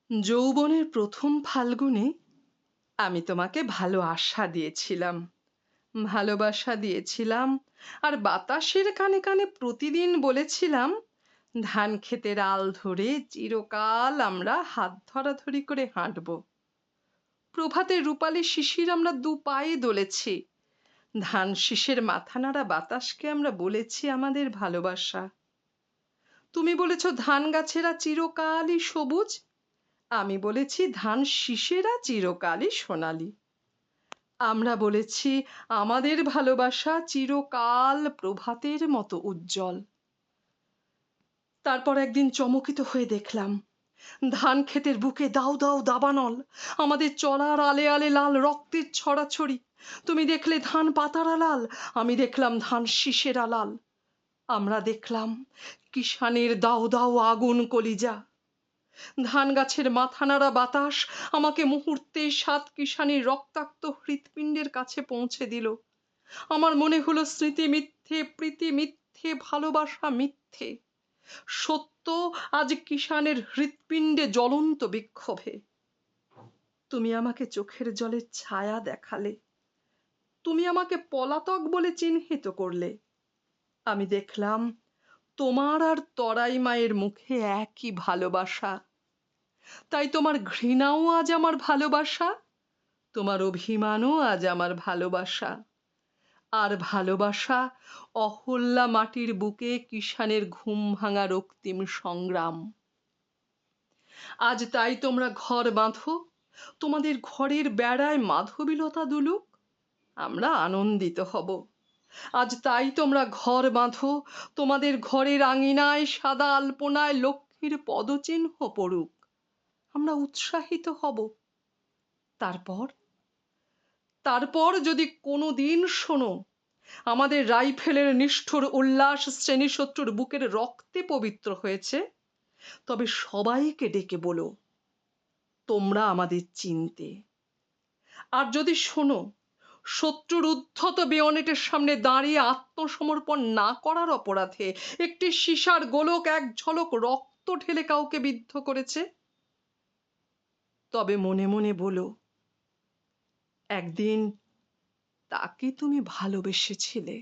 যৌবনের প্রথম ফাল্গুনে আমি তোমাকে ভালো আশা দিয়েছিলাম, ভালোবাসা দিয়েছিলাম, আর বাতাসের কানে কানে প্রতিদিন বলেছিলাম ধান ক্ষেতের আল ধরে চিরকাল আমরা হাত ধরাধরি করে হাঁটবো। প্রভাতের রূপালী শিশির আমরা দু পায়ে দোলেছি, ধান শীষের মাথা নাড়া বাতাসকে আমরা বলেছি আমাদের ভালোবাসা। তুমি বলেছ ধান গাছেরা চিরকালই সবুজ, আমি বলেছি ধান শীষেরা চিরকালই সোনালী। আমরা বলেছি আমাদের ভালোবাসা চিরকাল প্রভাতের মতো উজ্জ্বল। তারপর একদিন চমকিত হয়ে দেখলাম ধান ক্ষেতের বুকে দাউ দাউ দাবানল, আমাদের চলার আলে আলে লাল রক্তের ছড়াছড়ি। তুমি দেখলে ধান পাতারা লাল, আমি দেখলাম ধান শীষেরা লাল। আমরা দেখলাম কিষানের দাউ দাউ আগুন কলিজা। ধান গাছের মাথা নাড়া বাতাস আমাকে মুহূর্তে সাত কিষানির রক্তাক্ত হৃৎপিণ্ডের কাছে পৌঁছে দিল। আমার মনে হলো স্মৃতি মিথ্যে, প্রীতি মিথ্যে, ভালোবাসা মিথ্যে, সত্য আজ কিষানের হৃৎপিণ্ডে জ্বলন্ত বিক্ষোভে। তুমি আমাকে চোখের জলের ছায়া দেখালে, তুমি আমাকে পলাতক বলে চিহ্নিত করলে। আমি দেখলাম তোমার আর তরাই মায়ের মুখে একই ভালোবাসা। তাই তোমার ঘৃণাও আজ আমার ভালোবাসা, তোমার অভিমানও আজ আমার ভালোবাসা। আর ভালোবাসা অহল্যা মাটির বুকে কিষানের ঘুম ভাঙা রক্তিম সংগ্রাম। আজ তাই তোমরা ঘর বাঁধো, তোমাদের ঘরের বেড়ায় মাধবীলতা দুলুক, আমরা আনন্দিত হব। আজ তাই তোমরা ঘর বাঁধো, তোমাদের ঘরের আঙিনায় সাদা আলপনায় লক্ষ্মীর পদচিহ্ন পড়ুক, আমরা উৎসাহিত হব। তারপর তারপর যদি কোনো দিন শোনো আমাদের রাইফেলের নিষ্ঠুর উল্লাস শ্রেণীশত্রুর বুকের রক্তে পবিত্র হয়েছে, তবে সবাইকে ডেকে বলো তোমরা আমাদের চিনতে। আর যদি শোনো শত্রুর উদ্ধত বেয়নেটের সামনে দাঁড়িয়ে আত্মসমর্পণ না করার অপরাধে একটি সীসার গোলক এক ঝলক রক্ত ঢেলে কাউকে বিদ্ধ করেছে, তবে মনে মনে বলো একদিন তাকে তুমি ভালোবেসেছিলে।